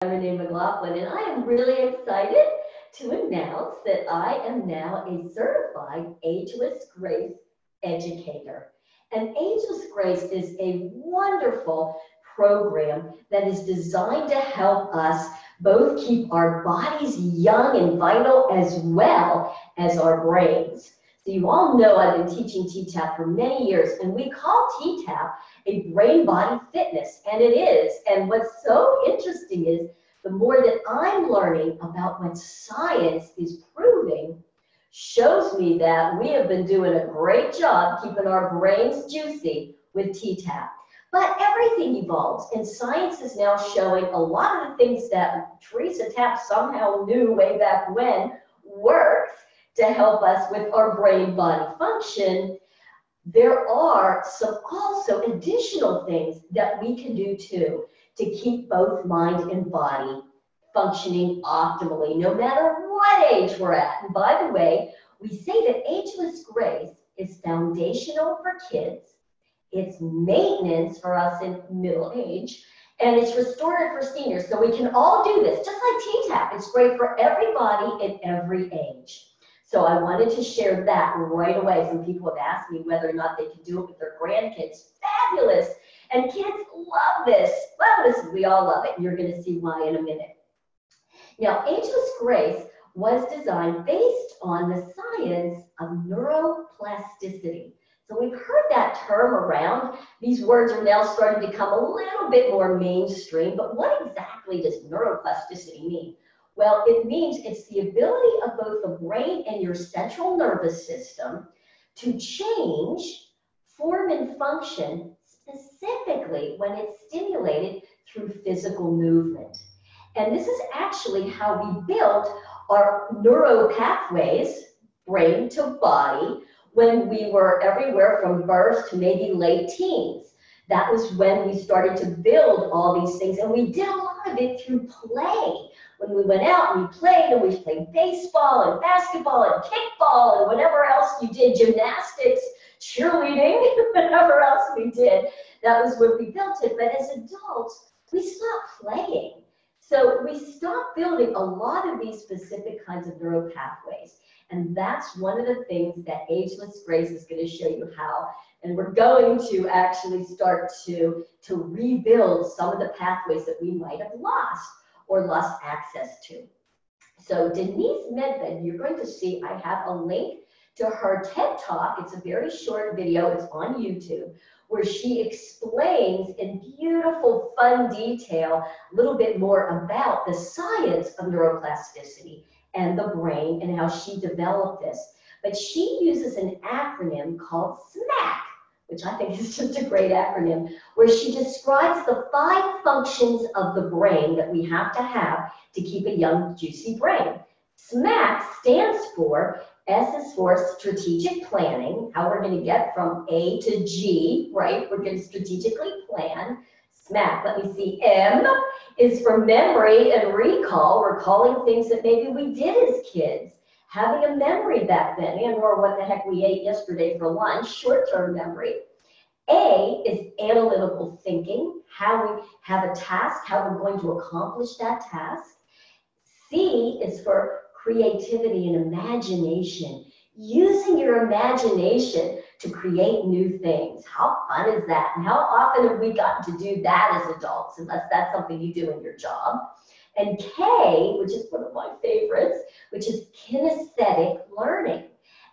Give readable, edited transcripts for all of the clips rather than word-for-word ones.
I'm Renee McLaughlin, and I am really excited to announce that I am now a Certified Ageless Grace Educator. And Ageless Grace is a wonderful program that is designed to help us both keep our bodies young and vital as well as our brains. So you all know I've been teaching T-Tapp for many years, and we call T-Tapp a brain-body fitness, and it is. And what's so interesting is the more that I'm learning about what science is proving shows me that we have been doing a great job keeping our brains juicy with T-Tapp. But everything evolves, and science is now showing a lot of the things that Teresa Tapp somehow knew way back when works to help us with our brain-body function. There are some also additional things that we can do too to keep both mind and body functioning optimally, no matter what age we're at. And by the way, we say that Ageless Grace is foundational for kids, it's maintenance for us in middle age, and it's restorative for seniors. So we can all do this, just like T-Tapp. It's great for everybody at every age. So I wanted to share that right away. Some people have asked me whether or not they can do it with their grandkids. Fabulous. And kids love this. Well, listen, we all love it. And you're going to see why in a minute. Now, Ageless Grace was designed based on the science of neuroplasticity. So we've heard that term around. These words are now starting to come a little bit more mainstream. But what exactly does neuroplasticity mean? Well, it means it's the ability of both the brain and your central nervous system to change form and function, specifically when it's stimulated through physical movement. And this is actually how we built our neural pathways, brain to body, when we were everywhere from birth to maybe late teens. That was when we started to build all these things, and we did a lot of it through play. When we went out and we played, and we played baseball and basketball and kickball and whatever else you did, gymnastics, cheerleading, whatever else we did, that was when we built it. But as adults, we stopped playing. So we stopped building a lot of these specific kinds of neural pathways. And that's one of the things that Ageless Grace is going to show you how. And we're going to actually start to rebuild some of the pathways that we might have lost or lost access to. So Denise Medved, you're going to see I have a link to her TED Talk. It's a very short video. It's on YouTube, where she explains in beautiful, fun detail a little bit more about the science of neuroplasticity and the brain and how she developed this. But she uses an acronym called SMAC, which I think is just a great acronym, where she describes the 5 functions of the brain that we have to keep a young, juicy brain. SMAC stands for, S is for strategic planning, how we're going to get from A to G, right? We're going to strategically plan. SMAC, let me see, M is for memory and recall, recalling things that maybe we did as kids. Having a memory back then, or what the heck we ate yesterday for lunch, short-term memory. A is analytical thinking, how we have a task, how we're going to accomplish that task. C is for creativity and imagination, using your imagination to create new things. How fun is that? And how often have we gotten to do that as adults, unless that's something you do in your job? And K, which is one of my favorites, which is kinesthetic learning.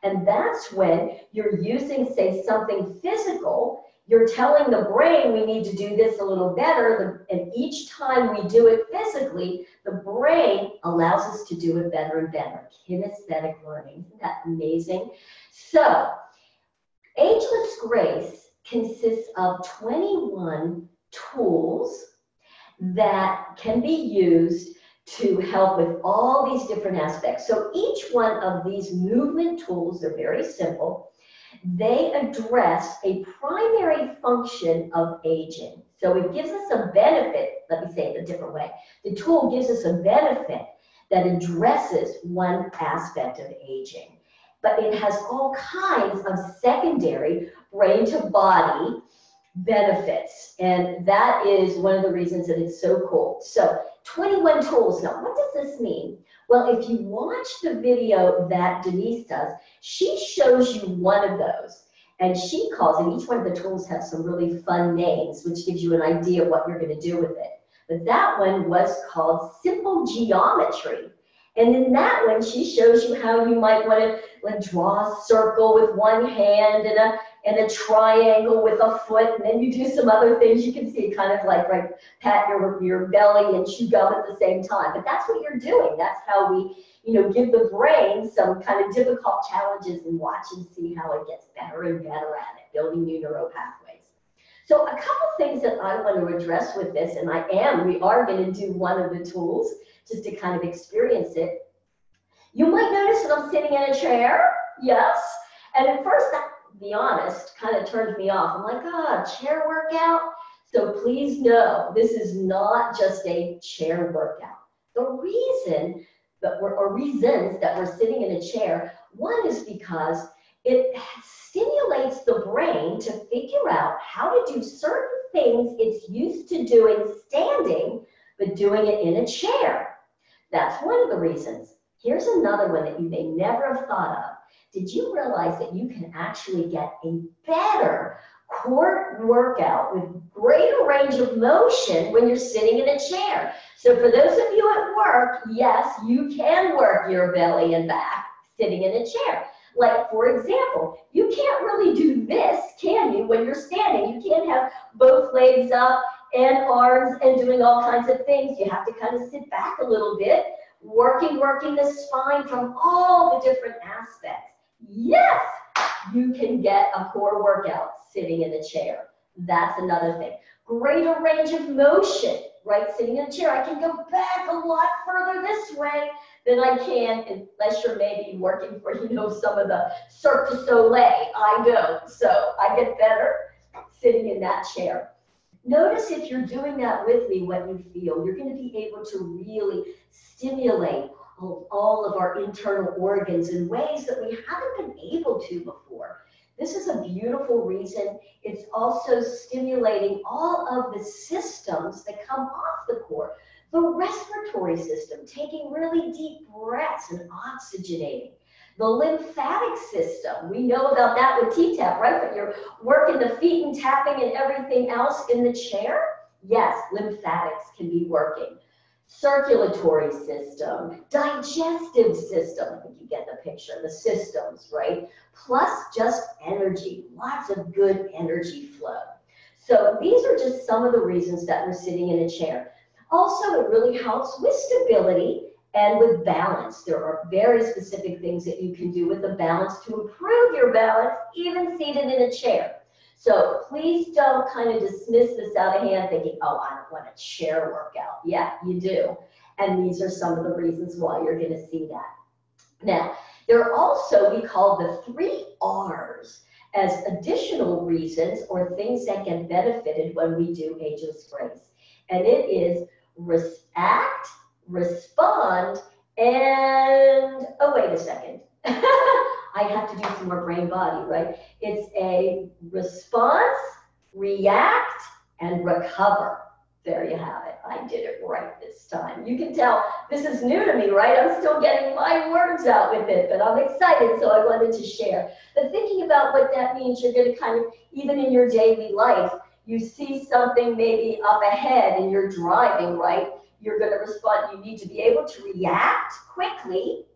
And that's when you're using, say, something physical, you're telling the brain we need to do this a little better, and each time we do it physically, the brain allows us to do it better and better. Kinesthetic learning, isn't that amazing? So, Ageless Grace consists of 21 tools that can be used to help with all these different aspects. So each one of these movement tools, they're very simple, they address a primary function of aging. So it gives us a benefit, let me say it a different way. The tool gives us a benefit that addresses one aspect of aging. But it has all kinds of secondary brain to body benefits. And that is one of the reasons that it's so cool. So 21 tools. Now, what does this mean? Well, if you watch the video that Denise does, she shows you one of those. And she calls it, each one of the tools has some really fun names, which gives you an idea of what you're going to do with it. But that one was called Simple Geometry. And in that one, she shows you how you might want to like draw a circle with one hand and a triangle with a foot, and then you do some other things. You can see it kind of like pat your belly and chew gum at the same time. But that's what you're doing. That's how we, give the brain some kind of difficult challenges and watch and see how it gets better and better at it, building new neural pathways. So a couple things that I want to address with this, and we are going to do one of the tools just to kind of experience it. You might notice that I'm sitting in a chair, yes. And at first, that, to be honest, kind of turned me off. I'm like, chair workout? So please know, this is not just a chair workout. The reason reasons that we're sitting in a chair, one is because it stimulates the brain to figure out how to do certain things it's used to doing standing, but doing it in a chair. That's one of the reasons. Here's another one that you may never have thought of. Did you realize that you can actually get a better core workout with greater range of motion when you're sitting in a chair? So for those of you at work, yes, you can work your belly and back sitting in a chair. Like, for example, you can't really do this, can you, when you're standing? You can't have both legs up and arms and doing all kinds of things. You have to kind of sit back a little bit, working the spine from all the different aspects. Yes, you can get a core workout sitting in a chair. That's another thing. Greater range of motion, right? Sitting in a chair, I can go back a lot further this way than I can, unless you're maybe working for, some of the Cirque du Soleil. I don't. So I get better sitting in that chair. Notice if you're doing that with me, what you feel. You're going to be able to really stimulate all of our internal organs in ways that we haven't been able to before. This is a beautiful reason. It's also stimulating all of the systems that come off the core. The respiratory system, taking really deep breaths and oxygenating. The lymphatic system, we know about that with T-Tapp, right? But you're working the feet and tapping and everything else in the chair. Yes, lymphatics can be working. Circulatory system, digestive system, I think you get the picture, the systems, right? Plus just energy, lots of good energy flow. So these are just some of the reasons that we're sitting in a chair. Also, it really helps with stability and with balance. There are very specific things that you can do with the balance to improve your balance, even seated in a chair. So please don't kind of dismiss this out of hand thinking, oh, I don't want a chair workout. Yeah, you do. And these are some of the reasons why you're going to see that. Now, there are also, we call the 3 R's as additional reasons or things that get benefited when we do Ageless Grace. And it is react, respond, and, oh, wait a second. I have to do some more brain body, right? It's a response, react, and recover. There you have it. I did it right this time. You can tell this is new to me, right? I'm still getting my words out with it, but I'm excited, so I wanted to share. But thinking about what that means, you're going to kind of, even in your daily life, you see something maybe up ahead and you're driving, right? You're going to respond. You need to be able to react quickly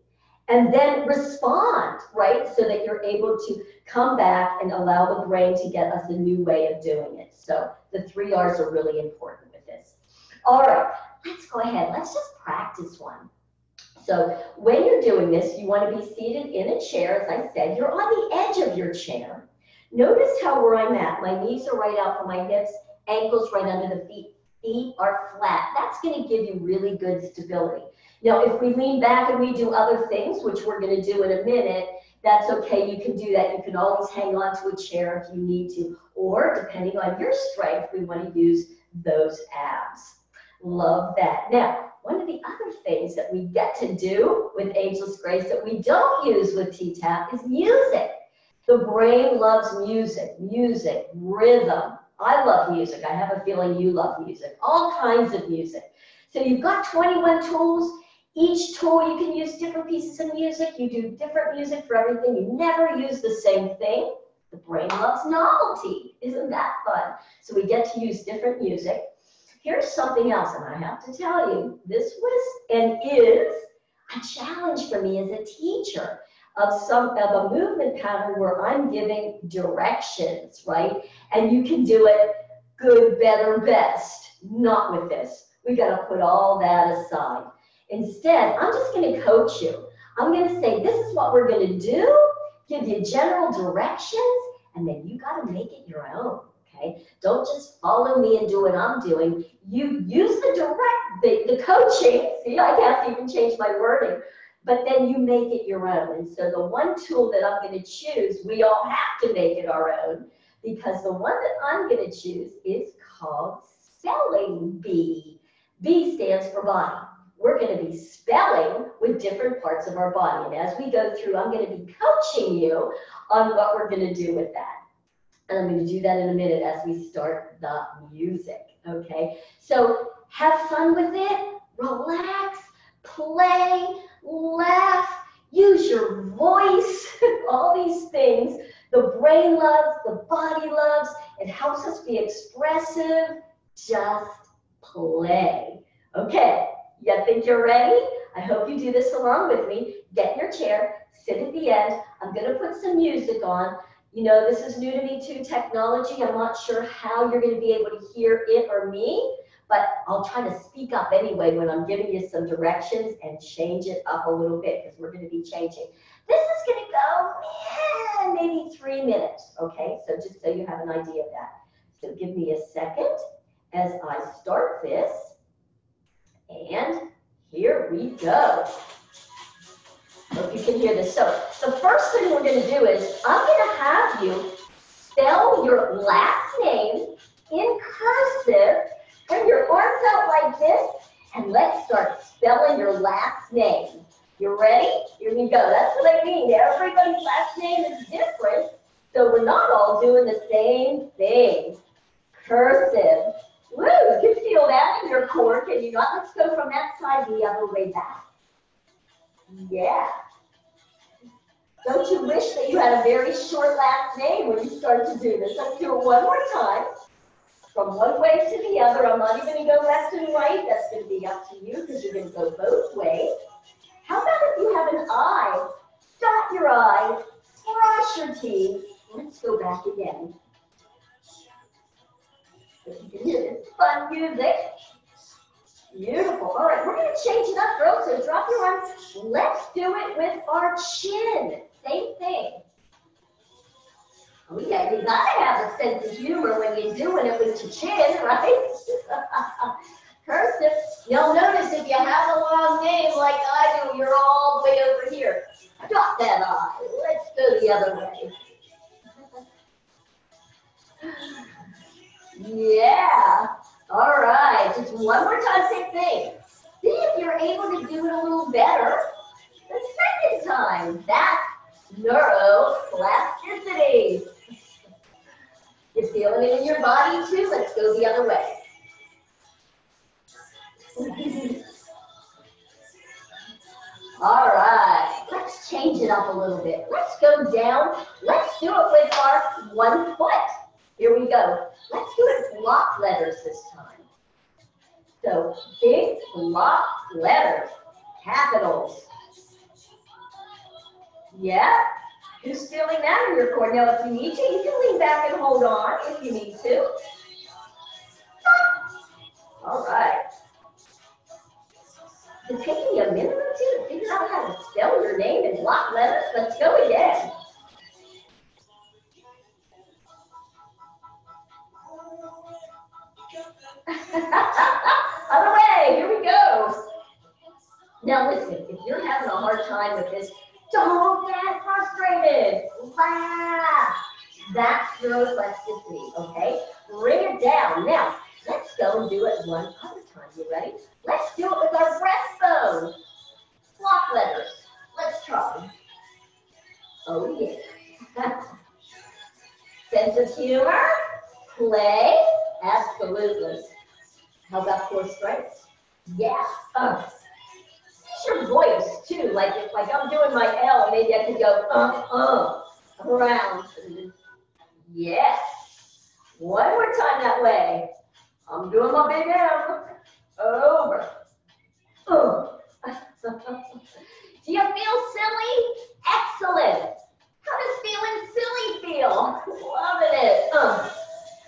and then respond, right? So that you're able to come back and allow the brain to get us a new way of doing it. So the 3 R's are really important with this. All right, let's go ahead. Let's just practice one. So when you're doing this, you want to be seated in a chair. As I said, you're on the edge of your chair. Notice how where I'm at. My knees are right out from my hips, ankles right under the feet. Feet are flat. That's going to give you really good stability. Now, if we lean back and we do other things, which we're going to do in a minute, that's okay. You can do that. You can always hang on to a chair if you need to. Or, depending on your strength, we want to use those abs. Love that. Now, one of the other things that we get to do with Ageless Grace that we don't use with T-Tapp is music. The brain loves music, rhythm. I love music. I have a feeling you love music, all kinds of music. So you've got 21 tools. Each tool, you can use different pieces of music. You do different music for everything. You never use the same thing. The brain loves novelty. Isn't that fun? So we get to use different music. Here's something else, and I have to tell you, this was and is a challenge for me as a teacher of a movement pattern where I'm giving directions, right? And you can do it good, better, best. Not with this. We got to put all that aside. Instead, I'm just going to coach you. I'm going to say, this is what we're going to do, give you general directions, and then you got to make it your own, okay? Don't just follow me and do what I'm doing. You use the coaching. See, I can't even change my wording. But then you make it your own. And so the one tool that I'm going to choose, we all have to make it our own, because the one that I'm going to choose is called Spelling Bee. B stands for body. We're going to be spelling with different parts of our body. And as we go through, I'm going to be coaching you on what we're going to do with that. And I'm going to do that in a minute as we start the music, okay? So have fun with it, relax, play, laugh, use your voice, all these things. The brain loves, the body loves, it helps us be expressive. Just play. Okay, you think you're ready? I hope you do this along with me. Get in your chair, sit at the end. I'm going to put some music on. You know, this is new to me too, technology. I'm not sure how you're going to be able to hear it or me, but I'll try to speak up anyway when I'm giving you some directions and change it up a little bit, because we're going to be changing. This is going to go maybe 3 minutes, okay? So just so you have an idea of that. So give me a second as I start this. And here we go. Hope you can hear this. So the first thing we're going to do is I'm going to have you spell your last name in cursive. Bring your arms out like this, and let's start spelling your last name. You ready? Here we go. That's what I mean. Everybody's last name is different, so we're not all doing the same thing. Cursive. Woo, you can feel that in your core, can you not? Let's go from that side the other way back. Yeah. Don't you wish that you had a very short last name when you start to do this? Let's do it one more time. From one way to the other. I'm not even going to go left and right. That's going to be up to you, because you're going to go both ways. How about if you have an eye? Dot your I, brush your teeth. Let's go back again. You can hear this fun music. Beautiful. All right, we're going to change it up, girls. So drop your arms. Let's do it with our chin. Same thing. Oh yeah, you gotta have a sense of humor when you're doing it with your chin, right? Cursive. You'll notice if you have a long name like I do, you're all the way over here. Dot that I. Let's go the other way. Yeah. All right. Just one more time, same thing. See if you're able to do it a little better the second time. That's neuroplasticity. You're feeling it in your body too? Let's go the other way. All right, let's change it up a little bit. Let's go down. Let's do it with our 1 foot. Here we go. Let's do it block letters this time. So big block letters, capitals. Yeah. Who's feeling that in your core? Now, if you need to, you can lean back and hold on if you need to. All right. It's taking you a minute or two to figure out how to spell your name in block letters. Let's go again. Other way. Here we go. Now, listen, if you're having a hard time with this, don't get frustrated. Laugh. That's neuroplasticity, okay? Bring it down. Now, let's go and do it one other time. You ready? Let's do it with our breastbone. Block letters. Let's try. Oh, yeah. Sense of humor. Play. Absolutely. How about core strength? Yeah. Use your voice too. Like if I'm doing my L, maybe I could go around. Yes. One more time that way. I'm doing my big M. Over. Do you feel silly? Excellent. How does feeling silly feel? Loving it.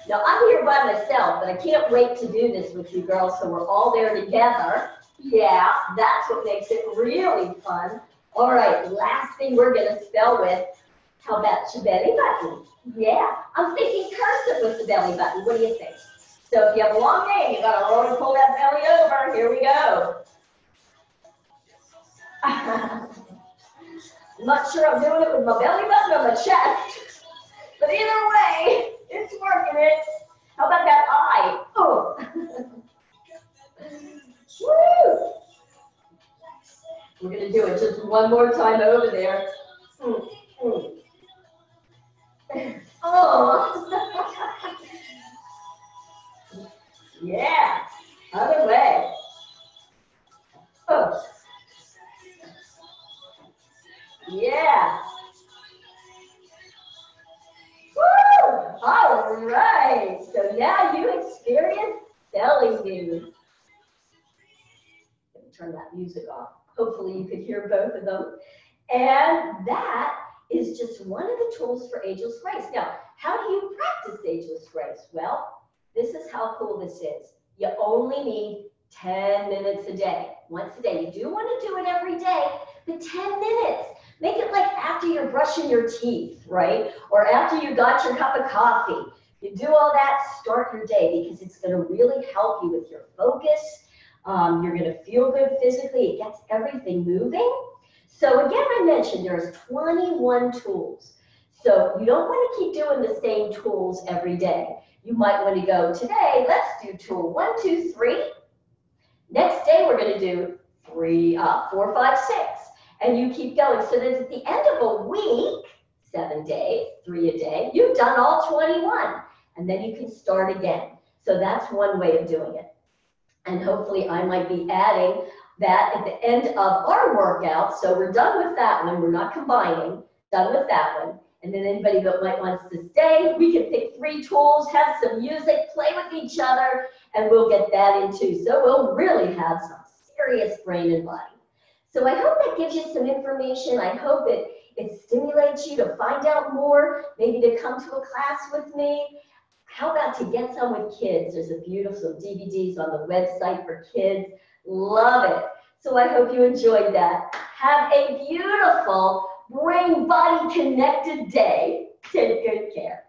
Now I'm here by myself, but I can't wait to do this with you girls, so we're all there together. Yeah, that's what makes it really fun. All right, last thing we're going to spell with, how about your belly button? Yeah, I'm thinking cursive with the belly button. What do you think? So if you have a long name, you got to roll and pull that belly over. Here we go. I'm not sure I'm doing it with my belly button or my chest, but either way, it's working it. How about that eye? Oh. Woo. We're going to do it just one more time over there. Oh. Yeah. Other way. Oh. Yeah. Woo! All right. So now you experience belly news. Let me turn that music off. Hopefully you could hear both of them. And that is just one of the tools for Ageless Grace. Now, how do you practice Ageless Grace? Well, this is how cool this is. You only need 10 minutes a day. Once a day. You do want to do it every day, but 10 minutes. Make it like after you're brushing your teeth, right? Or after you got your cup of coffee. You do all that, start your day, because it's going to really help you with your focus. You're going to feel good physically. It gets everything moving. So again, I mentioned there's 21 tools. So you don't want to keep doing the same tools every day. You might want to go, today, let's do tool 1, 2, 3. Next day, we're going to do 3, 4, 5, 6. And you keep going. So that at the end of a week, 7 days, 3 a day, you've done all 21. And then you can start again. So that's one way of doing it. And hopefully I might be adding that at the end of our workout. So we're done with that one. We're not combining. Done with that one. And then anybody that might wants to stay, we can pick 3 tools, have some music, play with each other, and we'll get that in too. So we'll really have some serious brain and body. So I hope that gives you some information. I hope it stimulates you to find out more, maybe to come to a class with me. How about to get some with kids? There's a beautiful DVDs on the website for kids. Love it. So I hope you enjoyed that. Have a beautiful brain-body connected day. Take good care.